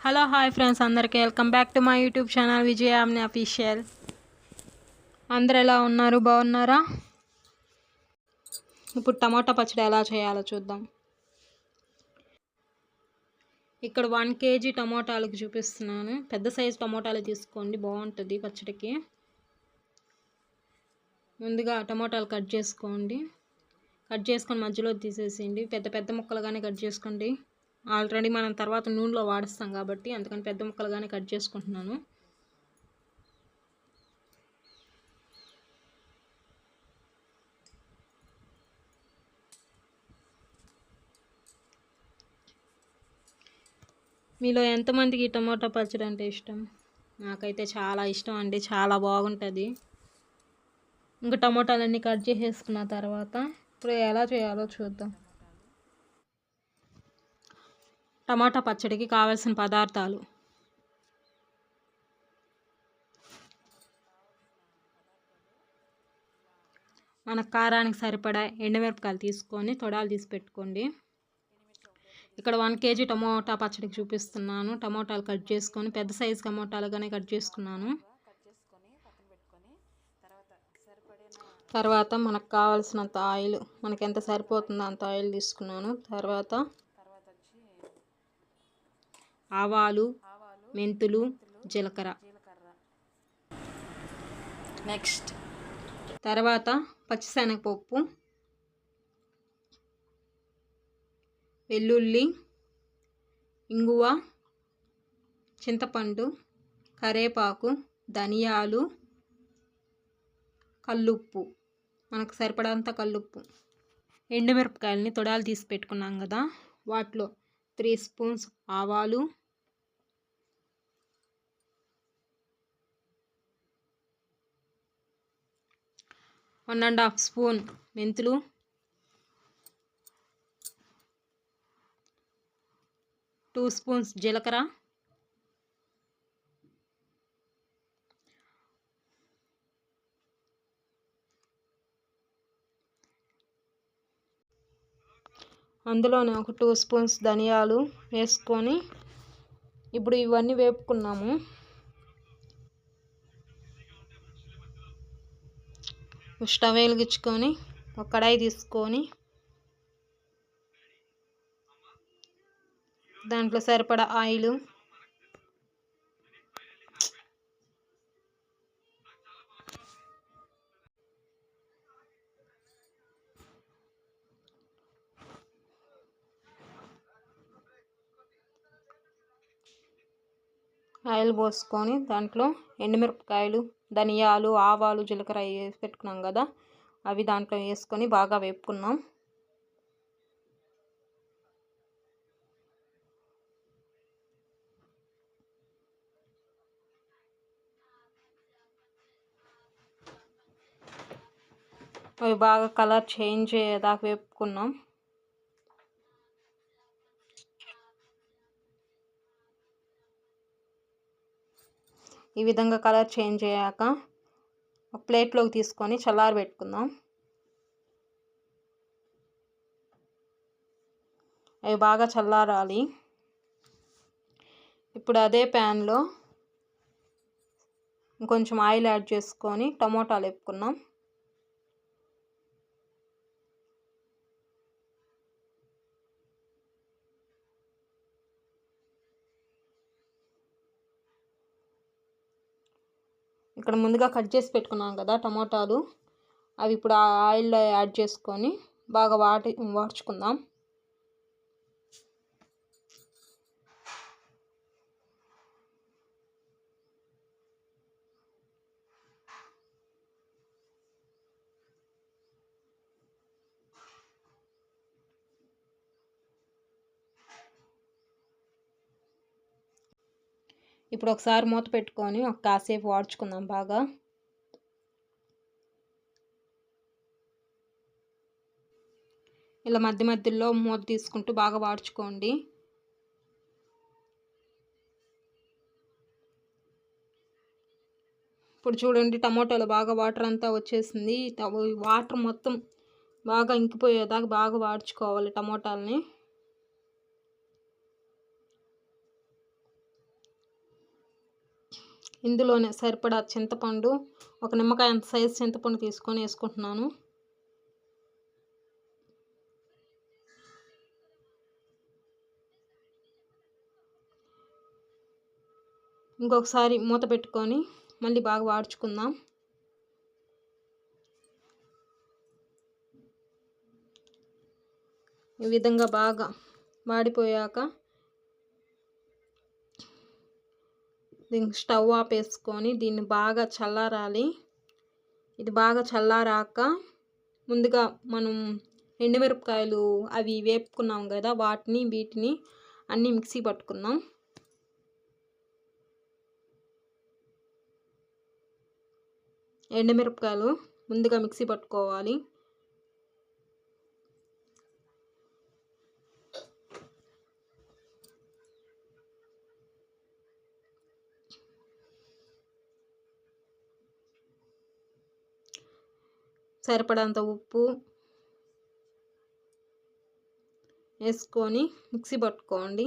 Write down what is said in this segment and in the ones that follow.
Hello hi friends, అందరికీ welcome back to my YouTube channel Vijaya omni official. అందరు ఎలా ఉన్నారు? బాగున్నారా? ఇప్పుడు టమాటా పచ్చడి ఎలా చేయాలో చూద్దాం. ఇక్కడ 1 kg టమాటాలకు చూపిస్తున్నాను. పెద్ద సైజు టమాటాలు తీసుకోండి, బాగుంటుంది పచ్చడికి. ముందుగా టమాటాలు కట్ చేసుకొని మధ్యలో తీసేసేయండి. పెద్ద పెద్ద ముక్కలుగానే కట్ చేసుకోండి. ఆల్రెడీ మనం తర్వాత నూనెలో వాడుస్తాం కాబట్టి అందుకని పెద్ద ముక్కలుగానే కట్ చేసుకుంటున్నాను. మీలో ఎంతమందికి ఈ టమాటా పచ్చడి అంటే ఇష్టం? నాకైతే చాలా ఇష్టం అండి, చాలా బాగుంటుంది. ఇంకా టమాటాలన్నీ కట్ చేసేసుకున్న తర్వాత ఇప్పుడు ఎలా చేయాలో చూద్దాం. టమాటా పచ్చడికి కావాల్సిన పదార్థాలు: మన కారానికి సరిపడా ఎండుమిరపకాయలు తీసుకొని తొడాలు తీసి పెట్టుకోండి. ఇక్కడ 1 kg టమోటా పచ్చడికి చూపిస్తున్నాను. టమోటాలు కట్ చేసుకొని పెద్ద సైజు టమోటాలుగానే కట్ చేసుకున్నాను. తర్వాత మనకు కావాల్సినంత ఆయిల్, మనకి ఎంత సరిపోతుందో అంత ఆయిల్ తీసుకున్నాను. తర్వాత ఆవాలు, మెంతులు, జీలకర్ర. నెక్స్ట్ తర్వాత పచ్చిశనగపప్పు, వెల్లుల్లి, ఇంగువ, చింతపండు, కరివేపాకు, ధనియాలు, కల్లుప్పు, మనకు సరిపడంత కల్లుప్పు. ఎండుమిరపకాయలని తొడాలు తీసి పెట్టుకున్నాం కదా, వాటిలో 3 స్పూన్స్ ఆవాలు, 1.5 స్పూన్ మెంతులు, 2 స్పూన్స్ జీలకర్ర, అందులోనే ఒక 2 స్పూన్స్ ధనియాలు వేసుకొని ఇప్పుడు ఇవన్నీ వేపుకున్నాము. స్టవ్ వెలిగించుకొని ఒక కడాయి తీసుకొని దాంట్లో సరిపడా ఆయిల్, పోసుకొని దాంట్లో ఎండుమిరపకాయలు, ధనియాలు, ఆవాలు, జీలకర్ర వేసి పెట్టుకున్నాం కదా, అవి దాంట్లో వేసుకొని బాగా వేపుకున్నాం. అవి బాగా కలర్ చేంజ్ అయ్యేదాకా వేపుకున్నాం. ఈ విధంగా కలర్ చేంజ్ అయ్యాక ఒక ప్లేట్లోకి తీసుకొని చల్లారబెట్టుకుందాం. అవి బాగా చల్లారాలి. ఇప్పుడు అదే ప్యాన్లో ఇంకొంచెం ఆయిల్ యాడ్ చేసుకొని టమోటాలు వేపుకున్నాం. ఇక్కడ ముందుగా కట్ చేసి పెట్టుకున్నాం కదా టమోటాలు, అవి ఇప్పుడు ఆ ఆయిల్లో యాడ్ చేసుకొని బాగా వాడ్చుకుందాం. ఇప్పుడు ఒకసారి మూత పెట్టుకొని ఒక కాసేపు వాడ్చుకుందాం బాగా. ఇలా మధ్య మధ్యలో మూత తీసుకుంటూ బాగా వాడ్చుకోండి. ఇప్పుడు చూడండి, టమోటాలో బాగా వాటర్ అంతా వచ్చేసింది. వాటర్ మొత్తం బాగా ఇంకిపోయేదాకా బాగా వాడ్చుకోవాలి టమోటాలని. ఇందులోనే సరిపడా చింతపండు, ఒక నిమ్మకాయ అంత సైజు చింతపండు తీసుకొని వేసుకుంటున్నాను. ఇంకొకసారి మూత పెట్టుకొని మళ్ళీ బాగా వాడ్చుకుందాం. ఈ విధంగా బాగా వాడిపోయాక దీనికి స్టవ్ ఆపేసుకొని దీన్ని బాగా చల్లారాలి. ఇది బాగా చల్లారాక ముందుగా మనం ఎండుమిరపకాయలు అవి వేపుకున్నాం కదా, వీటిని అన్నీ మిక్సీ పట్టుకుందాం. ఎండుమిరపకాయలు ముందుగా మిక్సీ పట్టుకోవాలి. సరిపడంత ఉప్పు వేసుకొని మిక్సీ పట్టుకోండి.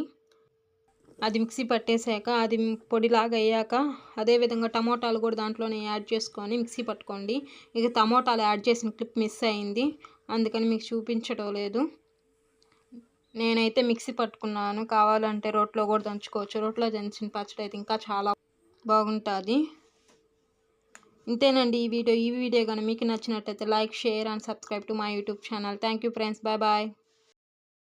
అది మిక్సీ పట్టేసాక అది పొడిలాగా అయ్యాక అదేవిధంగా టమోటాలు కూడా దాంట్లోనే యాడ్ చేసుకొని మిక్సీ పట్టుకోండి. ఇక టమోటాలు యాడ్ చేసిన క్లిప్ మిస్ అయింది, అందుకని మీకు చూపించడం లేదు. నేనైతే మిక్సీ పట్టుకున్నాను, కావాలంటే రోట్లో కూడా దంచుకోవచ్చు. రోట్లో దంచిన పచ్చడి అయితే ఇంకా చాలా బాగుంటుంది. ఇంతేనండి ఈ వీడియో కానీ మీకు నచ్చినట్టయితే like, share and subscribe to my YouTube channel. Thank you friends, bye bye.